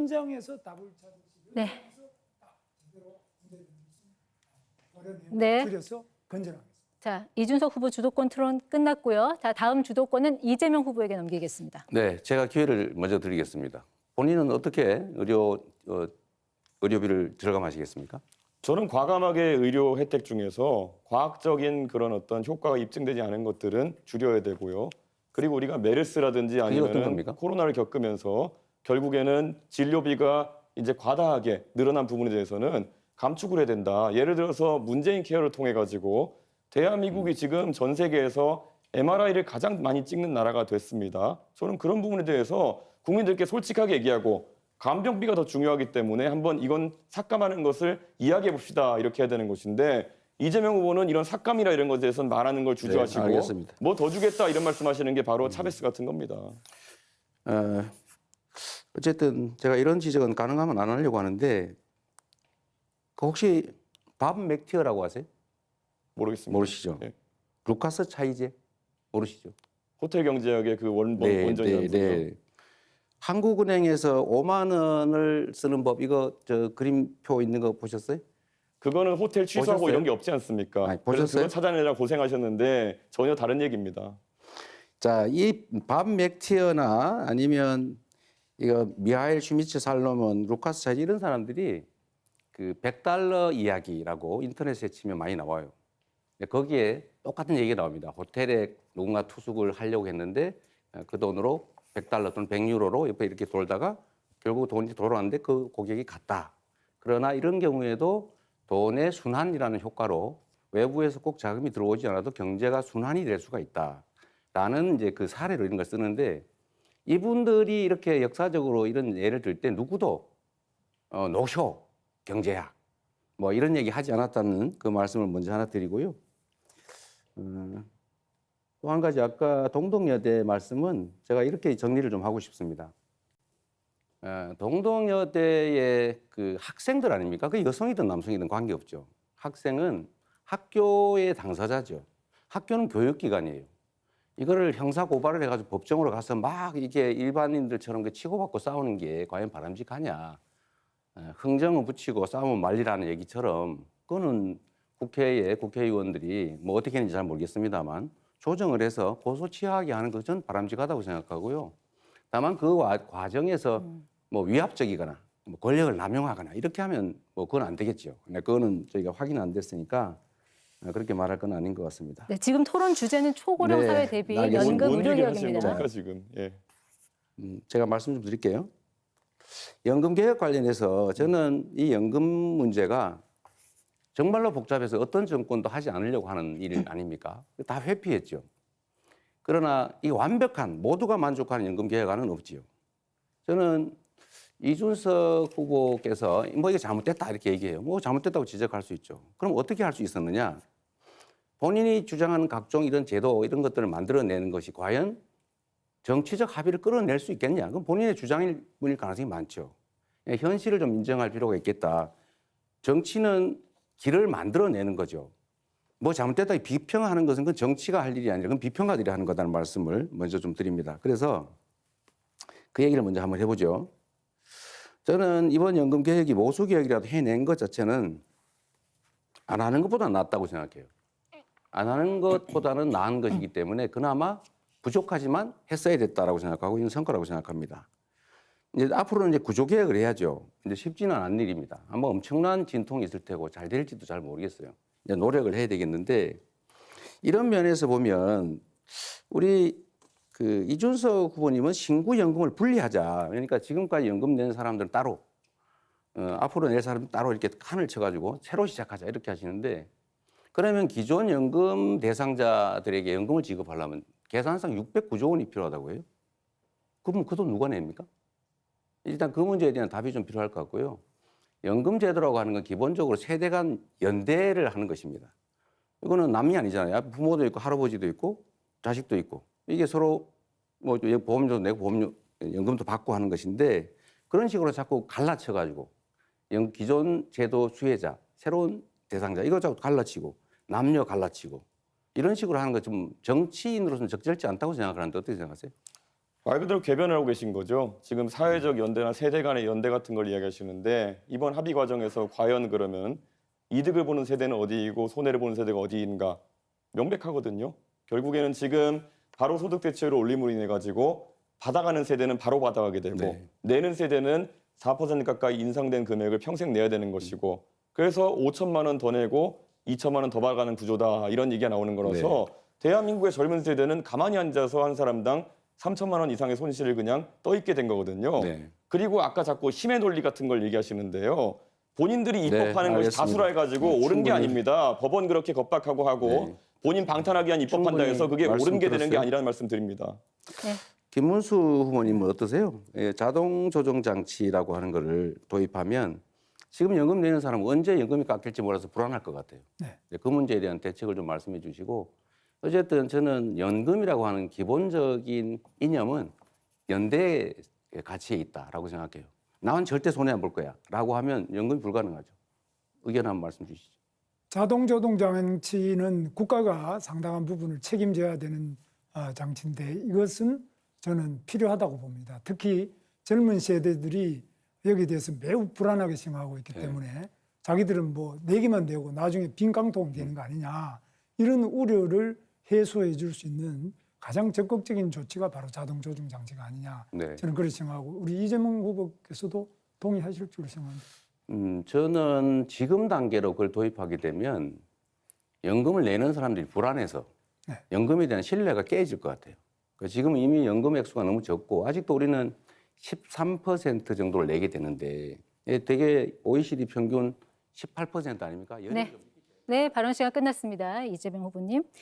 현장에서 답을 찾으시고 네. 어려면 네. 줄여서 건전하겠습니다. 자, 이준석 후보 주도권 토론 끝났고요. 자, 다음 주도권은 이재명 후보에게 넘기겠습니다. 네, 제가 기회를 먼저 드리겠습니다. 본인은 어떻게 의료비를 절감하시겠습니까? 저는 과감하게 의료 혜택 중에서 과학적인 그런 어떤 효과가 입증되지 않은 것들은 줄여야 되고요. 그리고 우리가 메르스라든지 어떤 겁니까? 아니면 코로나를 겪으면서 결국에는 진료비가 이제 과다하게 늘어난 부분에 대해서는 감축을 해야 된다. 예를 들어서 문재인 케어를 통해 가지고 대한민국이 지금 전 세계에서 MRI를 가장 많이 찍는 나라가 됐습니다. 저는 그런 부분에 대해서 국민들께 솔직하게 얘기하고 간병비가 더 중요하기 때문에 한번 이건 삭감하는 것을 이야기해 봅시다. 이렇게 해야 되는 것인데 이재명 후보는 이런 삭감이나 이런 것에 대해서는 말하는 걸 주저하시고 알겠습니다. 뭐 더 주겠다 이런 말씀하시는 게 바로 차베스 같은 겁니다. 어쨌든 제가 이런 지적은 가능하면 안 하려고 하는데 그 혹시 밥 맥티어라고 아세요? 모르겠습니다. 모르시죠? 네. 루카스 차이제 모르시죠? 호텔 경제학의 그 원전이라는 네. 한국은행에서 5만 원을 쓰는 법 이거 저 그림표 있는 거 보셨어요? 그거는 호텔 취소하고 보셨어요? 이런 게 없지 않습니까? 아니, 그래서 보셨어요? 그거 찾아내느라 고생하셨는데 전혀 다른 얘기입니다. 자, 이 밥 맥티어나 아니면 이거 미하일 슈미츠 살로몬, 루카스 차이제 이런 사람들이 그 $100 이야기라고 인터넷에 치면 많이 나와요. 근데 거기에 똑같은 얘기가 나옵니다. 호텔에 누군가 투숙을 하려고 했는데 그 돈으로 $100 또는 100유로로 옆에 이렇게 돌다가 결국 돈이 돌아왔는데 그 고객이 갔다. 그러나 이런 경우에도 돈의 순환이라는 효과로 외부에서 꼭 자금이 들어오지 않아도 경제가 순환이 될 수가 있다라는 이제 그 사례로 이런 걸 쓰는데 이분들이 이렇게 역사적으로 이런 예를 들 때 누구도 노쇼 경제학 뭐 이런 얘기 하지 않았다는 그 말씀을 먼저 하나 드리고요. 또 한 가지 아까 동덕여대 말씀은 제가 이렇게 정리를 좀 하고 싶습니다. 동덕여대의 그 학생들 아닙니까? 그 여성이든 남성이든 관계없죠. 학생은 학교의 당사자죠. 학교는 교육기관이에요. 이거를 형사 고발을 해가지고 법정으로 가서 막 이게 일반인들처럼 치고받고 싸우는 게 과연 바람직하냐. 흥정은 붙이고 싸우면 말리라는 얘기처럼 그거는 국회에 국회의원들이 뭐 어떻게 했는지 잘 모르겠습니다만 조정을 해서 고소 취하하게 하는 것은 바람직하다고 생각하고요. 다만 그 과정에서 뭐 위압적이거나 뭐 권력을 남용하거나 이렇게 하면 뭐 그건 안 되겠죠. 근데 그거는 저희가 확인 안 됐으니까 그렇게 말할 건 아닌 것 같습니다. 네, 지금 토론 주제는 초고령 네, 사회 대비 알겠습니다. 연금 뭔 의료 얘기를 하시는 개혁입니다. 겁니까 지금? 예. 제가 말씀 좀 드릴게요. 연금 개혁 관련해서 저는 이 연금 문제가 정말로 복잡해서 어떤 정권도 하지 않으려고 하는 일 아닙니까? 다 회피했죠. 그러나 이 완벽한 모두가 만족하는 연금 개혁안은 없지요. 저는 이준석 후보께서 뭐 이게 잘못됐다 이렇게 얘기해요. 뭐 잘못됐다고 지적할 수 있죠. 그럼 어떻게 할 수 있었느냐? 본인이 주장하는 각종 이런 제도 이런 것들을 만들어내는 것이 과연 정치적 합의를 끌어낼 수 있겠냐? 그건 본인의 주장일 뿐일 가능성이 많죠. 현실을 좀 인정할 필요가 있겠다. 정치는 길을 만들어내는 거죠. 뭐 잘못됐다 비평하는 것은 그건 정치가 할 일이 아니라 그건 비평가들이 하는 거다는 말씀을 먼저 좀 드립니다. 그래서 그 얘기를 먼저 한번 해보죠. 저는 이번 연금 개혁이 모수 개혁이라도 해낸 것 자체는 안 하는 것보다 낫다고 생각해요. 안 하는 것보다는 나은 것이기 때문에 그나마 부족하지만 했어야 됐다라고 생각하고 있는 성과라고 생각합니다. 이제 앞으로는 이제 구조 개혁을 해야죠. 이제 쉽지는 않은 일입니다. 아마 엄청난 진통이 있을 테고 잘 될지도 잘 모르겠어요. 이제 노력을 해야 되겠는데 이런 면에서 보면 우리 그 이준석 후보님은 신구 연금을 분리하자. 그러니까 지금까지 연금 낸 사람들은 따로 앞으로 낼 사람은 따로 이렇게 칸을 쳐가지고 새로 시작하자 이렇게 하시는데 그러면 기존 연금 대상자들에게 연금을 지급하려면 계산상 609조 원이 필요하다고 해요. 그럼 그 돈 누가 냅니까? 일단 그 문제에 대한 답이 좀 필요할 것 같고요. 연금 제도라고 하는 건 기본적으로 세대 간 연대를 하는 것입니다. 이거는 남이 아니잖아요. 부모도 있고 할아버지도 있고 자식도 있고 이게 서로 뭐 보험료도 내고 연금도 받고 하는 것인데 그런 식으로 자꾸 갈라쳐가지고 기존 제도 수혜자, 새로운 대상자 이거 자꾸 갈라치고 남녀 갈라치고 이런 식으로 하는 거 좀 정치인으로서는 적절치 않다고 생각하는데 어떻게 생각하세요? 말 그대로 궤변을 하고 계신 거죠. 지금 사회적 연대나 세대 간의 연대 같은 걸 이야기하시는데 이번 합의 과정에서 과연 그러면 이득을 보는 세대는 어디이고 손해를 보는 세대가 어디인가 명백하거든요. 결국에는 지금 바로 소득 대체율을 올림으로 인해 가지고 받아가는 세대는 바로 받아가게 되고 네. 내는 세대는 4% 가까이 인상된 금액을 평생 내야 되는 것이고 그래서 5천만 원 더 내고 2천만 원 더 받아가는 구조다 이런 얘기가 나오는 거라서 대한민국의 젊은 세대는 가만히 앉아서 한 사람당 3천만 원 이상의 손실을 그냥 떠있게 된 거거든요. 네. 그리고 아까 자꾸 힘의 논리 같은 걸 얘기하시는데요. 본인들이 입법하는 것이 알겠습니다. 다수라 해가지고 옳은 게 충분히. 아닙니다. 법원 그렇게 겁박하고 하고 네. 본인 방탄하기 위한 입법한다 충분히 해서 그게 옳은 게 되는 게 말씀 아니라는 말씀 드립니다. 네. 김문수 후보님은 어떠세요? 예, 자동 조정 장치라고 하는 거를 도입하면 지금 연금 내는 사람은 언제 연금이 깎일지 몰라서 불안할 것 같아요. 네. 그 문제에 대한 대책을 좀 말씀해 주시고 어쨌든 저는 연금이라고 하는 기본적인 이념은 연대의 가치에 있다라고 생각해요. 나는 절대 손해 안 볼 거야라고 하면 연금이 불가능하죠. 의견 한번 말씀 주시죠. 자동 조동 장치는 국가가 상당한 부분을 책임져야 되는 장치인데 이것은 저는 필요하다고 봅니다. 특히 젊은 세대들이 여기에 대해서 매우 불안하게 생각하고 있기 때문에 자기들은 뭐 내기만 되고 나중에 빈 깡통 되는 거 아니냐 이런 우려를 해소해 줄 수 있는 가장 적극적인 조치가 바로 자동 조정 장치가 아니냐 네. 저는 그렇게 생각하고 우리 이재명 후보께서도 동의하실 줄 생각합니다. 저는 지금 단계로 그걸 도입하게 되면 연금을 내는 사람들이 불안해서 네. 연금에 대한 신뢰가 깨질 것 같아요. 지금 이미 연금 액수가 너무 적고 아직도 우리는 13% 정도를 내게 되는데 되게 OECD 평균 18% 아닙니까? 네. 네, 발언 시간 끝났습니다. 이재명 후보님.